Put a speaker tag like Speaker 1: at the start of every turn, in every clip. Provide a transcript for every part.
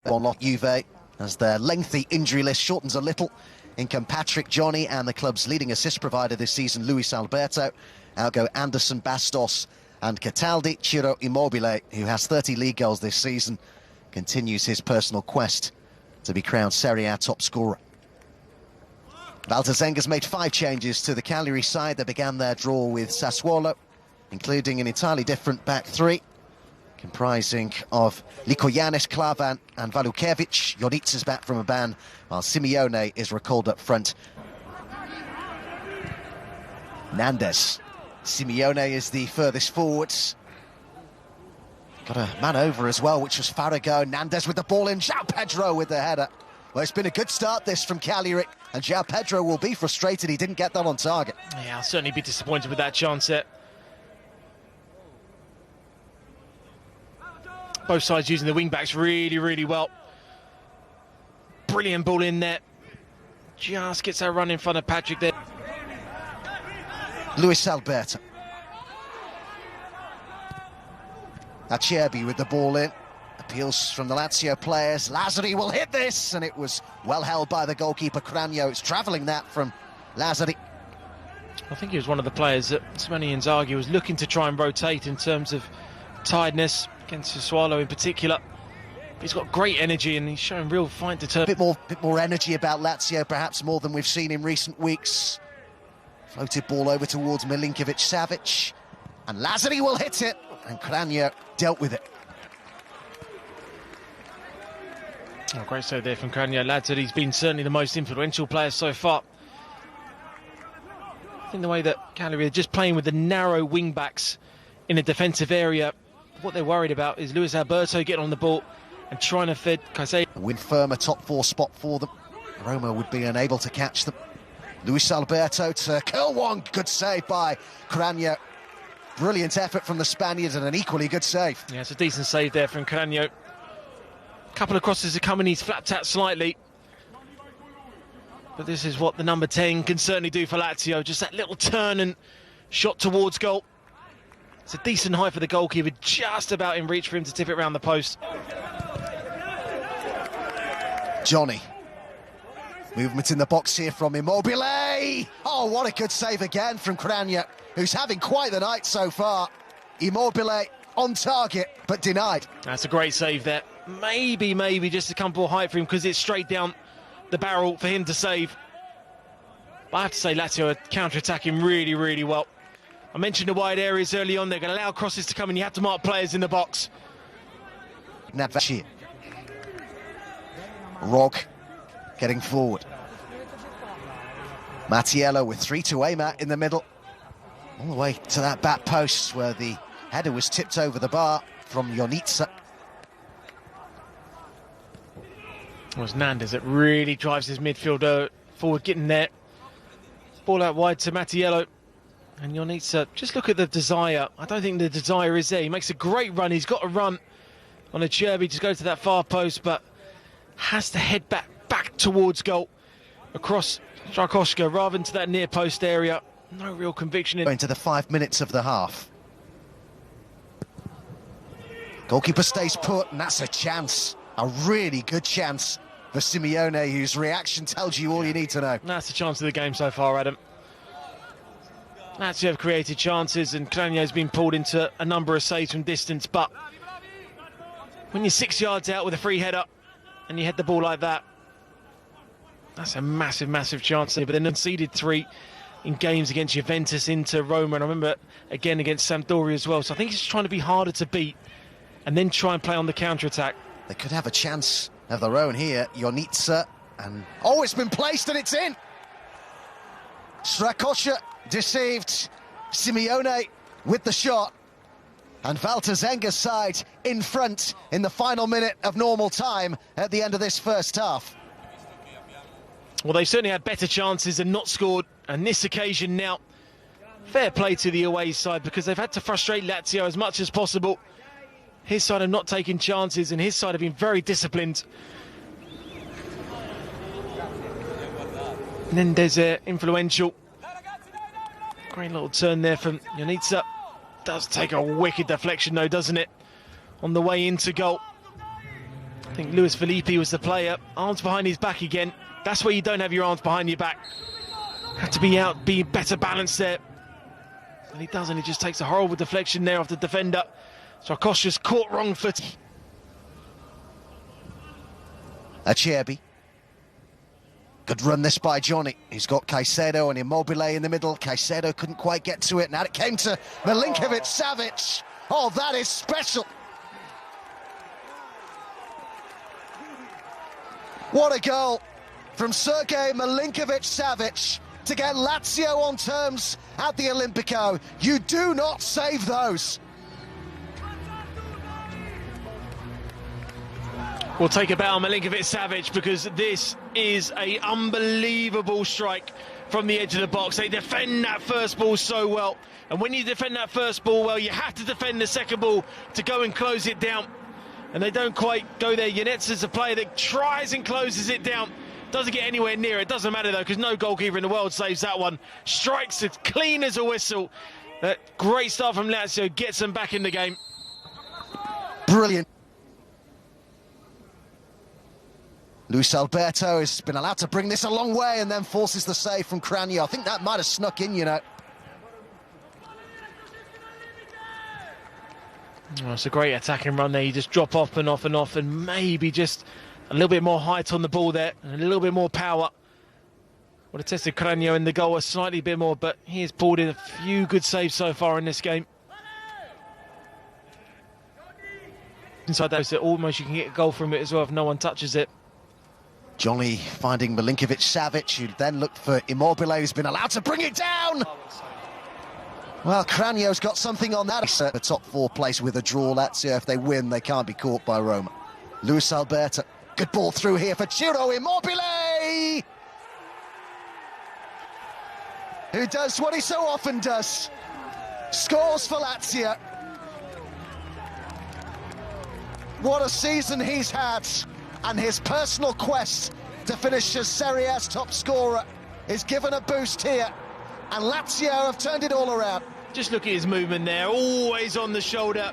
Speaker 1: on Juve as their lengthy injury list shortens a little. In come Patrick, Johnny, and the club's leading assist provider this season, Luis Alberto. Out go Anderson, Bastos and Cataldi. Ciro Immobile, who has 30 league goals this season, continues his personal quest to be crowned Serie A top scorer. Walter Zenga's made 5 changes to the Cagliari side. They began their draw with Sassuolo, including an entirely different back 3, comprising of Likoyanis, Klavan and Valukiewicz. Jonitsa's back from a ban, while Simeone is recalled up front. Nandes. Simeone is the furthest forwards. Got a man over as well, which was Farago. Nandes with the ball in, João Pedro with the header. Well, it's been a good start this from Cagliari, and João Pedro will be frustrated he didn't get that on target.
Speaker 2: Yeah, I'll certainly be disappointed with that chance there. Both sides using the wing-backs really, really well. Brilliant ball in there. Just gets that run in front of Patrick there.
Speaker 1: Luis Alberto. Acerbi with the ball in. Appeals from the Lazio players. Lazzari will hit this, and it was well held by the goalkeeper Cranio. It's travelling that from Lazzari.
Speaker 2: I think he was one of the players that Simone Inzaghi was looking to try and rotate in terms of tiredness, against Sassuolo in particular. But he's got great energy and he's showing real fight determination.
Speaker 1: Bit more energy about Lazio, perhaps more than we've seen in recent weeks. Floated ball over towards Milinkovic-Savic, and Lazzari will hit it, and Cranio dealt with it.
Speaker 2: Oh, great save there from Cranio. Lazzari's been certainly the most influential player so far. I think the way that Cagliari are just playing with the narrow wing-backs in a defensive area, what they're worried about is Luis Alberto getting on the ball and trying to feed Caicedo.
Speaker 1: Win firm a top 4 spot for them. Roma would be unable to catch them. Luis Alberto to curl one. Good save by Cranio. Brilliant effort from the Spaniards and an equally good save.
Speaker 2: Yeah, it's a decent save there from Cranio. A couple of crosses are coming, he's flapped out slightly. But this is what the number 10 can certainly do for Lazio. Just that little turn and shot towards goal. It's a decent height for the goalkeeper, just about in reach for him to tip it round the post.
Speaker 1: Johnny. Movement in the box here from Immobile. Oh, what a good save again from Cranio, who's having quite the night so far. Immobile on target, but denied.
Speaker 2: That's a great save there. Maybe just a comfortable height for him because it's straight down the barrel for him to save. But I have to say Lazio are counter-attacking really, really well. I mentioned the wide areas early on. They're going to allow crosses to come and you have to mark players in the box.
Speaker 1: Navashir. Rog getting forward. Mattiello with 3 to aim at in the middle. All the way to that back post where the header was tipped over the bar from Jonitsa.
Speaker 2: It was Nandes that really drives his midfielder forward, getting there. Ball out wide to Mattiello. And Jonitsa, just look at the desire. I don't think the desire is there. He makes a great run. He's got a run on a Acerbi to go to that far post, but has to head back towards goal across Strakowska rather than to that near post area. No real conviction in.
Speaker 1: Into the 5 minutes of the half. Goalkeeper stays put, and that's a chance. A really good chance for Simeone, whose reaction tells you all you need to know.
Speaker 2: That's the chance of the game so far, Adam. Lazio have created chances and Cranio's been pulled into a number of saves from distance, but when you're 6 yards out with a free header and you head the ball like that, that's a massive, massive chance there. But then conceded 3 in games against Juventus, Inter, Roma, and I remember again against Sampdoria as well. So I think he's just trying to be harder to beat and then try and play on the counter-attack.
Speaker 1: They could have a chance of their own here. Jonitsa, and oh, it's been placed and it's in! Strakosha deceived. Simeone with the shot. And Walter Zenga's side in front in the final minute of normal time at the end of this first half.
Speaker 2: Well, they certainly had better chances and not scored. And this occasion now, fair play to the away side because they've had to frustrate Lazio as much as possible. His side have not taken chances and his side have been very disciplined. Nandes influential. Great little turn there from Jonitsa. Does take a wicked deflection though, doesn't it? On the way into goal. I think Luis Felipe was the player. Arms behind his back again. That's where you don't have your arms behind your back. Have to be better balanced there. And he doesn't, he just takes a horrible deflection there off the defender. Sarkosius caught wrong foot.
Speaker 1: Acerbi. Good run this by Johnny. He's got Caicedo and Immobile in the middle. Caicedo couldn't quite get to it. Now it came to Milinkovic-Savic. Oh, that is special. What a goal from Sergej Milinkovic-Savic to get Lazio on terms at the Olimpico. You do not save those.
Speaker 2: We'll take a bow on Milinkovic-Savic because this is an unbelievable strike from the edge of the box. They defend that first ball so well. And when you defend that first ball well, you have to defend the second ball to go and close it down. And they don't quite go there. Yanetza's a player that tries and closes it down. Doesn't get anywhere near it. Doesn't matter though, because no goalkeeper in the world saves that one. Strikes as clean as a whistle. Great start from Lazio, gets them back in the game.
Speaker 1: Brilliant. Luis Alberto has been allowed to bring this a long way and then forces the save from Cranio. I think that might have snuck in, you know.
Speaker 2: Oh, it's a great attacking run there. You just drop off and off and off, and maybe just a little bit more height on the ball there and a little bit more power. Would have tested Cranio in the goal a slightly bit more, but he has pulled in a few good saves so far in this game. Inside that, so almost you can get a goal from it as well if no one touches it.
Speaker 1: Johnny finding Milinkovic-Savic, who then looked for Immobile, who's been allowed to bring it down. Well, Cranio's got something on that. The top four place with a draw. Lazio, if they win, they can't be caught by Roma. Luis Alberto, good ball through here for Ciro Immobile, who does what he so often does, scores for Lazio. What a season he's had, and his personal quest to finish as Serie A's top scorer is given a boost here, and Lazio have turned it all around.
Speaker 2: Just look at his movement there, always on the shoulder.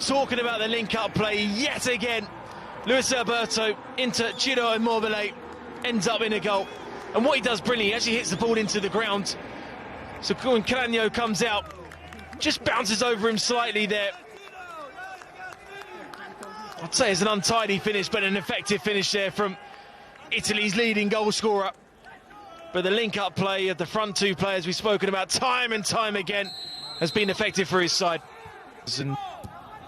Speaker 2: Talking about the link-up play yet again. Luis Alberto into Ciro Immobile, ends up in a goal. And what he does brilliantly, he actually hits the ball into the ground. So when Cranio comes out, just bounces over him slightly there. I'd say it's an untidy finish, but an effective finish there from Italy's leading goal scorer. But the link-up play of the front two players we've spoken about time and time again has been effective for his side. And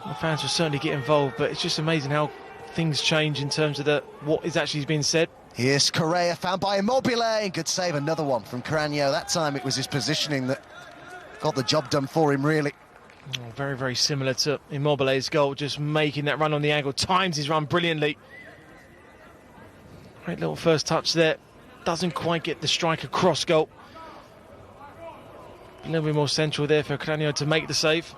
Speaker 2: the fans will certainly get involved, but it's just amazing how things change in terms of what is actually being said.
Speaker 1: Here's Correa, found by Immobile. Good save, another one from Cranio. That time it was his positioning that got the job done for him, really.
Speaker 2: Oh, very, very similar to Immobile's goal, just making that run on the angle. Times his run brilliantly. Great little first touch there. Doesn't quite get the strike across goal. A little bit more central there for Cranio to make the save.